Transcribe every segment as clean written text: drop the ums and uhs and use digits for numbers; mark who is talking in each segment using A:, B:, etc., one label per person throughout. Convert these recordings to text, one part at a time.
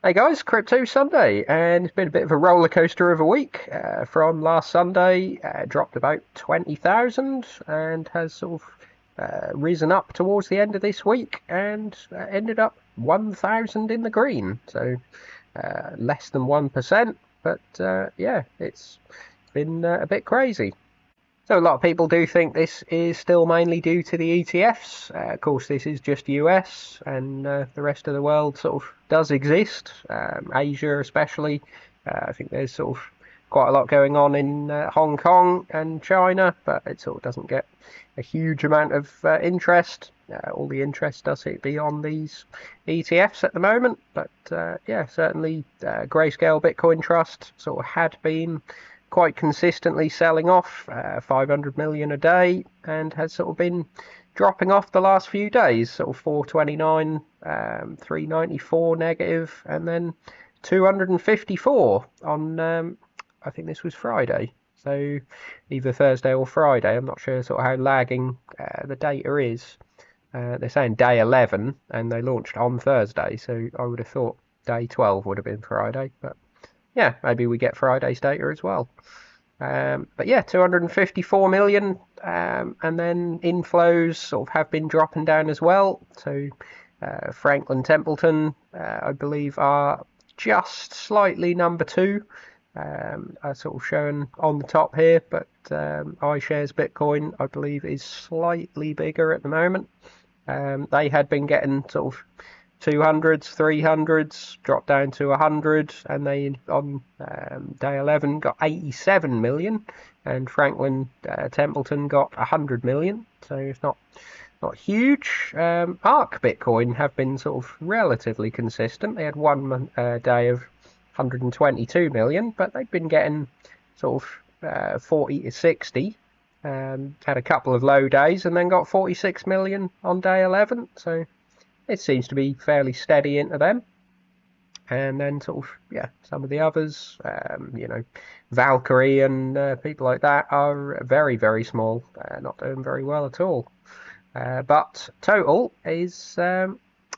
A: Hey guys, Crypto Sunday, and it's been a bit of a roller coaster of a week. From last Sunday, dropped about 20,000 and has sort of risen up towards the end of this week and ended up 1,000 in the green. So less than 1%, but yeah, it's been a bit crazy. So a lot of people do think this is still mainly due to the ETFs. Of course, this is just US, and the rest of the world sort of does exist. Asia especially. I think there's sort of quite a lot going on in Hong Kong and China, but it sort of doesn't get a huge amount of interest. All the interest does seem to be on these ETFs at the moment, but yeah, certainly Grayscale Bitcoin Trust sort of had been quite consistently selling off 500 million a day, and has sort of been dropping off the last few days, sort of 429, 394 negative, and then 254 on I think this was Friday, so either Thursday or Friday. I'm not sure sort of how lagging the data is. They're saying day 11 and they launched on Thursday, so I would have thought day 12 would have been Friday, but yeah, maybe we get Friday's data as well. But yeah, 254 million, and then inflows sort of have been dropping down as well. So Franklin Templeton, I believe, are just slightly number two, are sort of shown on the top here, but iShares Bitcoin, I believe, is slightly bigger at the moment. They had been getting sort of 200s, 300s, dropped down to 100, and they on day 11 got 87 million, and Franklin Templeton got 100 million. So it's not huge. ARK Bitcoin have been sort of relatively consistent. They had one day of 122 million, but they've been getting sort of 40 to 60. Had a couple of low days and then got 46 million on day 11. So it seems to be fairly steady into them. And then sort of, yeah, some of the others, Valkyrie and people like that are very, very small, not doing very well at all. But total is a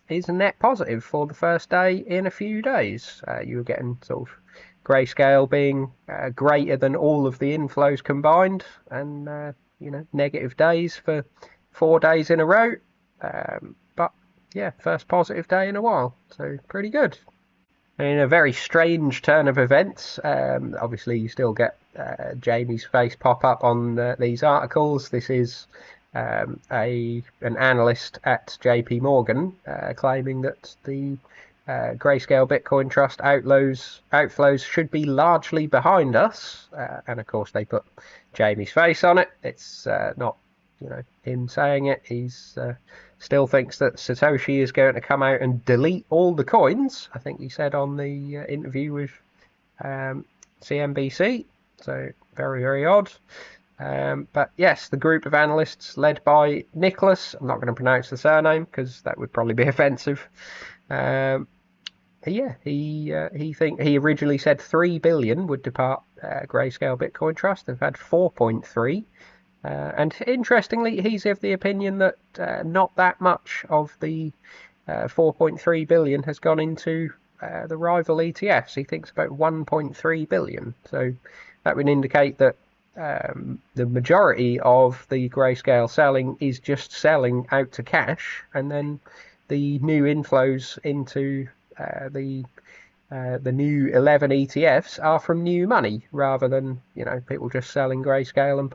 A: net positive for the first day in a few days. You were getting sort of Grayscale being greater than all of the inflows combined, and negative days for 4 days in a row. But yeah, first positive day in a while, so pretty good. And in a very strange turn of events, obviously you still get Jamie's face pop up on these articles. This is an analyst at JP Morgan claiming that the Grayscale Bitcoin Trust outflows should be largely behind us, and of course they put Jamie's face on it. It's not him saying it. He's still thinks that Satoshi is going to come out and delete all the coins. I think he said on the interview with CNBC. So very, very odd. But yes, the group of analysts led by Nicholas, I'm not going to pronounce the surname because that would probably be offensive. Yeah, he originally said 3 billion would depart Grayscale Bitcoin Trust. They've had 4.3. And interestingly, he's of the opinion that not that much of the 4.3 billion has gone into the rival ETFs. He thinks about 1.3 billion. So that would indicate that the majority of the Grayscale selling is just selling out to cash, and then the new inflows into the new 11 ETFs are from new money, rather than people just selling Grayscale and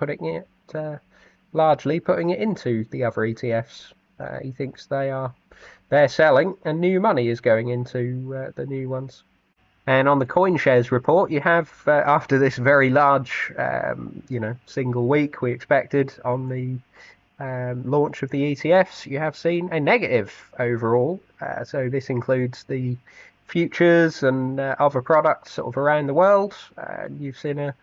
A: largely putting it into the other ETFs. He thinks they're selling and new money is going into the new ones. And on the CoinShares report, you have after this very large single week we expected on the launch of the ETFs, you have seen a negative overall. So this includes the futures and other products sort of around the world. You've seen a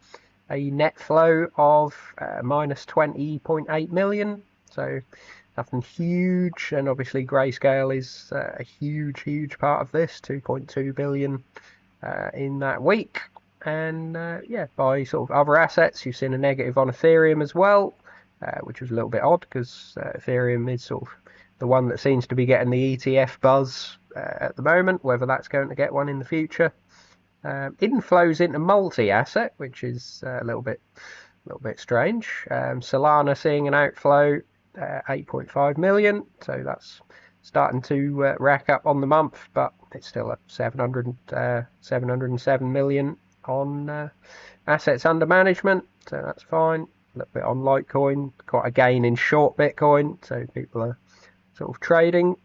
A: net flow of minus 20.8 million, so nothing huge. And obviously Grayscale is a huge part of this, 2.2 billion in that week. And yeah, by sort of other assets, you've seen a negative on Ethereum as well, which was a little bit odd because Ethereum is sort of the one that seems to be getting the ETF buzz at the moment, whether that's going to get one in the future. Inflows into multi-asset, which is a little bit strange. Solana seeing an outflow, 8.5 million, so that's starting to rack up on the month, but it's still at 707 million on assets under management, so that's fine. A little bit on Litecoin, quite a gain in short Bitcoin, so people are sort of trading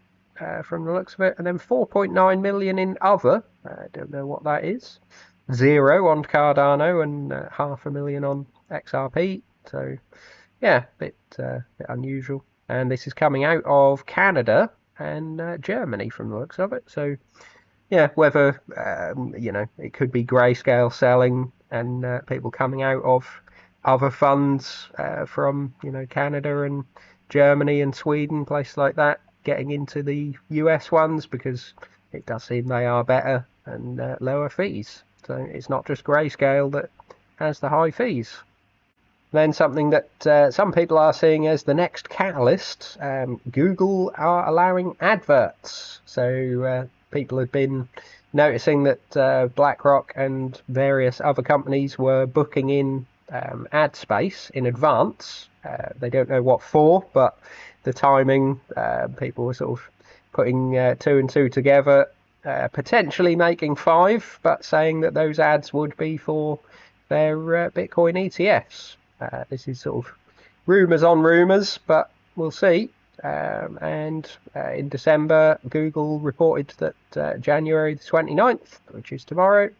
A: from the looks of it. And then 4.9 million in other, I don't know what that is. 0 on Cardano and 500,000 on XRP, so yeah, bit unusual. And this is coming out of Canada and Germany from the looks of it, so yeah, whether it could be Grayscale selling and people coming out of other funds from Canada and Germany and Sweden, places like that, getting into the US ones, because it does seem they are better and lower fees. So it's not just Grayscale that has the high fees. Then something that some people are seeing as the next catalyst, Google are allowing adverts. So people have been noticing that BlackRock and various other companies were booking in ad space in advance. They don't know what for, but the timing, people were sort of putting 2 and 2 together, potentially making 5, but saying that those ads would be for their Bitcoin ETFs. This is sort of rumours on rumours, but we'll see. And in December, Google reported that January the 29th, which is tomorrow,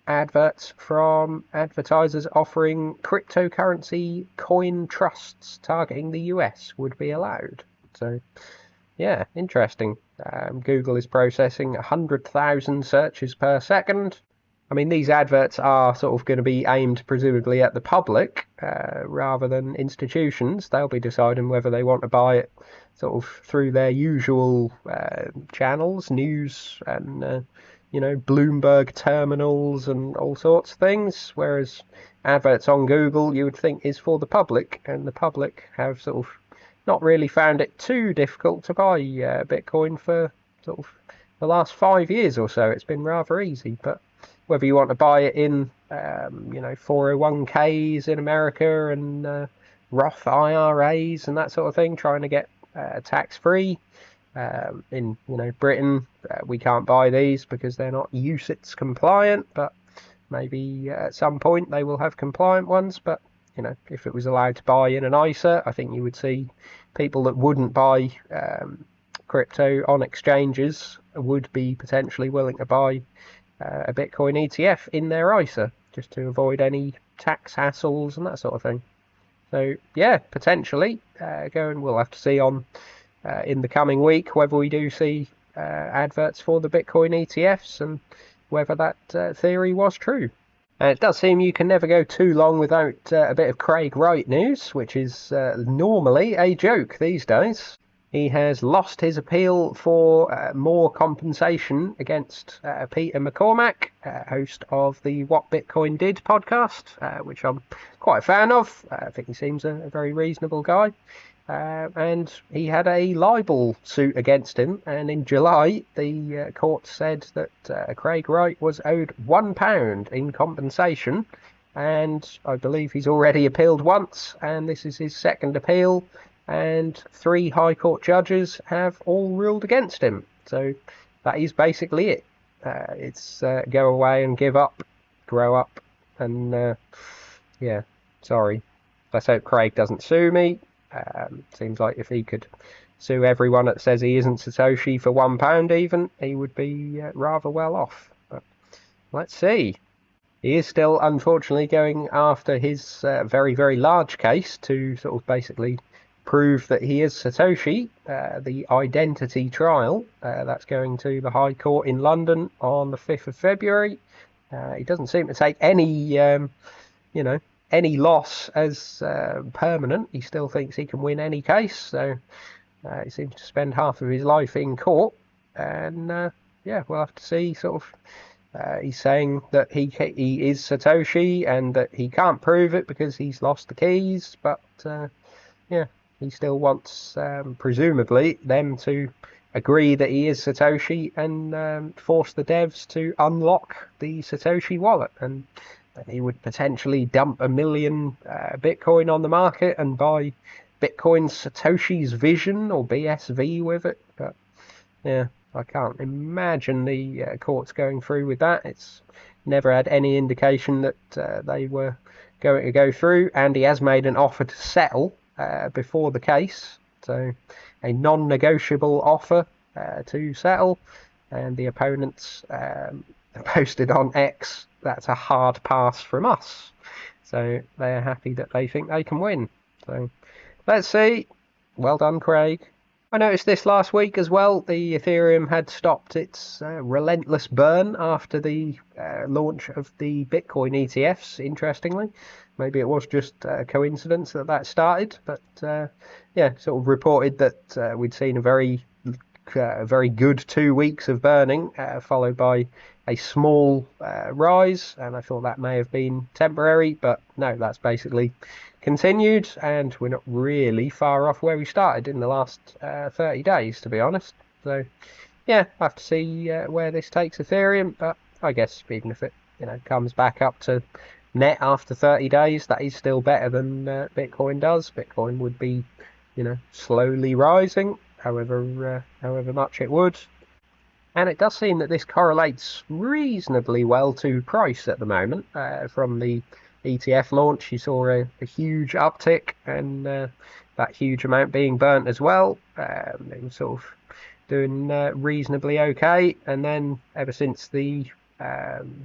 A: adverts from advertisers offering cryptocurrency coin trusts targeting the US would be allowed. So yeah, interesting. Google is processing 100,000 searches per second. I mean, these adverts are sort of going to be aimed presumably at the public rather than institutions. They'll be deciding whether they want to buy it sort of through their usual channels, news and Bloomberg terminals and all sorts of things, whereas adverts on Google you would think is for the public, and the public have sort of not really found it too difficult to buy Bitcoin for sort of the last 5 years or so. It's been rather easy, but whether you want to buy it in 401ks in America and Roth IRAs and that sort of thing, trying to get tax-free. In Britain, we can't buy these because they're not UCITS compliant, but maybe at some point they will have compliant ones. But if it was allowed to buy in an ISA, I think you would see people that wouldn't buy crypto on exchanges would be potentially willing to buy a Bitcoin ETF in their ISA, just to avoid any tax hassles and that sort of thing. So yeah, potentially we'll have to see on in the coming week whether we do see adverts for the Bitcoin ETFs and whether that theory was true. It does seem you can never go too long without a bit of Craig Wright news, which is normally a joke these days. He has lost his appeal for more compensation against Peter McCormack, host of the What Bitcoin Did podcast, which I'm quite a fan of. I think he seems a very reasonable guy. And he had a libel suit against him, and in July the court said that Craig Wright was owed £1 in compensation, and I believe he's already appealed once, and this is his second appeal, and 3 High Court judges have all ruled against him. So that is basically it. It's go away and give up, grow up, and yeah, sorry. Let's hope Craig doesn't sue me. Seems like if he could sue everyone that says he isn't Satoshi for £1 even, he would be rather well off. But let's see. He is still, unfortunately, going after his very, very large case to sort of basically prove that he is Satoshi, the identity trial. That's going to the High Court in London on the 5th of February. He doesn't seem to take any, any loss as permanent. He still thinks he can win any case, so he seems to spend half of his life in court, and yeah, we'll have to see. Sort of, he's saying that he is Satoshi and that he can't prove it because he's lost the keys, but yeah, he still wants presumably them to agree that he is Satoshi and force the devs to unlock the Satoshi wallet, and he would potentially dump 1 million Bitcoin on the market and buy Bitcoin Satoshi's Vision or BSV with it. But yeah, I can't imagine the courts going through with that. It's never had any indication that they were going to go through, and he has made an offer to settle before the case, so a non-negotiable offer to settle, and the opponents posted on X, that's a hard pass from us, so they're happy that they think they can win. So let's see. Well done, Craig. I noticed this last week as well. The Ethereum had stopped its relentless burn after the launch of the Bitcoin ETFs, interestingly. Maybe it was just a coincidence that started, but yeah, sort of reported that we'd seen a very good 2 weeks of burning, followed by a small rise, and I thought that may have been temporary, but no, that's basically continued, and we're not really far off where we started in the last 30 days, to be honest. So yeah, I have to see where this takes Ethereum, but I guess even if it comes back up to net after 30 days, that is still better than Bitcoin does. Bitcoin would be slowly rising, however much it would. And it does seem that this correlates reasonably well to price at the moment. From the ETF launch, you saw a huge uptick, and that huge amount being burnt as well. It was sort of doing reasonably okay, and then ever since the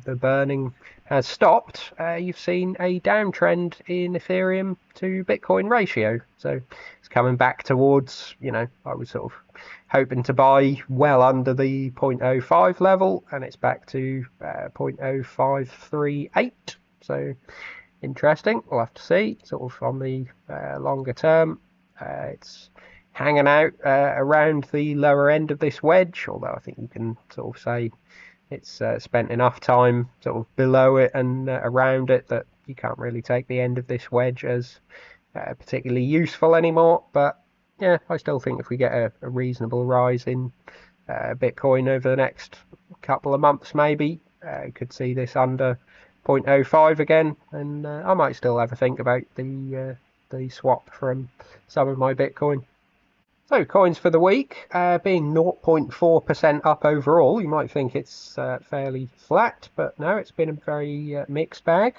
A: burning has stopped, you've seen a downtrend in Ethereum to Bitcoin ratio. So it's coming back towards, I was sort of hoping to buy well under the 0.05 level, and it's back to 0.0538. So interesting. We'll have to see. Sort of on the longer term, it's hanging out around the lower end of this wedge, although I think you can sort of say it's spent enough time sort of below it and around it that you can't really take the end of this wedge as particularly useful anymore. But yeah, I still think if we get a reasonable rise in Bitcoin over the next couple of months, maybe could see this under 0.05 again, and I might still have a think about the swap from some of my Bitcoin. So coins for the week, being 0.4% up overall. You might think it's fairly flat, but no, it's been a very mixed bag.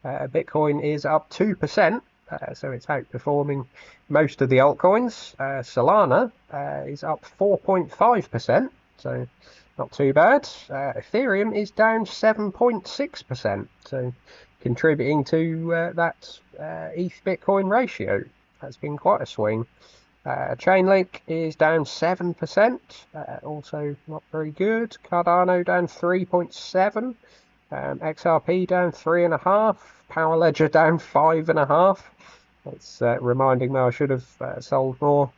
A: Bitcoin is up 2%, so it's outperforming most of the altcoins. Solana is up 4.5%, so not too bad. Ethereum is down 7.6%, so contributing to that ETH Bitcoin ratio. That's been quite a swing. Chainlink is down 7%, also not very good. Cardano down 3.7%, XRP down 3.5%, Power Ledger down 5.5%. It's reminding me I should have sold more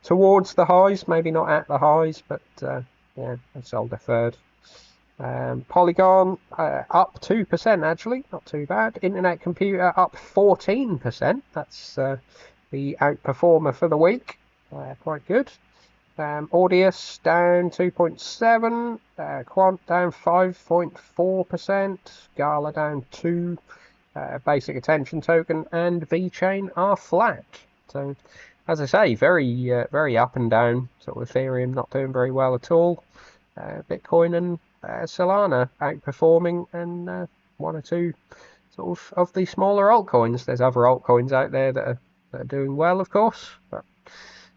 A: towards the highs, maybe not at the highs, but yeah, I sold a third. Polygon up 2% actually, not too bad. Internet Computer up 14%. That's the outperformer for the week, quite good. Audius down 2.7%, Quant down 5.4%, Gala down 2%, Basic Attention Token and VeChain are flat. So, as I say, very up and down. Sort of Ethereum not doing very well at all. Bitcoin and Solana outperforming, and one or two sort of the smaller altcoins. There's other altcoins out there that are doing well, of course, but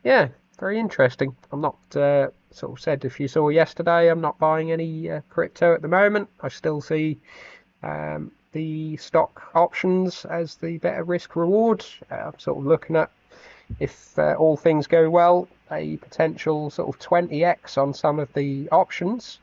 A: yeah, very interesting. I'm not sort of said if you saw yesterday, I'm not buying any crypto at the moment. I still see the stock options as the better risk reward. I'm sort of looking at, if all things go well, a potential sort of 20x on some of the options.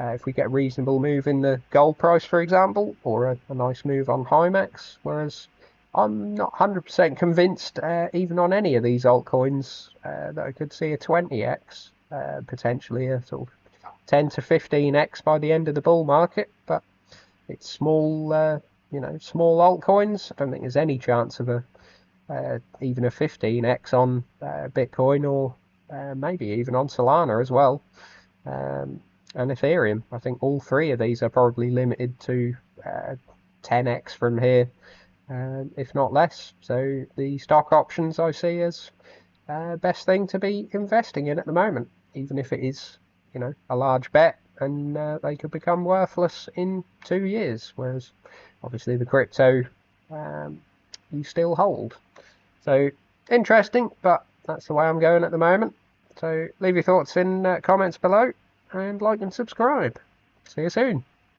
A: If we get a reasonable move in the gold price, for example, or a nice move on Hymax, whereas I'm not 100% convinced, even on any of these altcoins, that I could see a 20x, potentially a sort of 10 to 15x by the end of the bull market. But it's small, small altcoins. I don't think there's any chance of even a 15x on Bitcoin or maybe even on Solana as well, and Ethereum. I think all three of these are probably limited to 10x from here, if not less. So the stock options I see as best thing to be investing in at the moment, even if it is, a large bet, and they could become worthless in 2 years, whereas obviously the crypto you still hold. So interesting, but that's the way I'm going at the moment. So leave your thoughts in comments below, and like and subscribe. See you soon.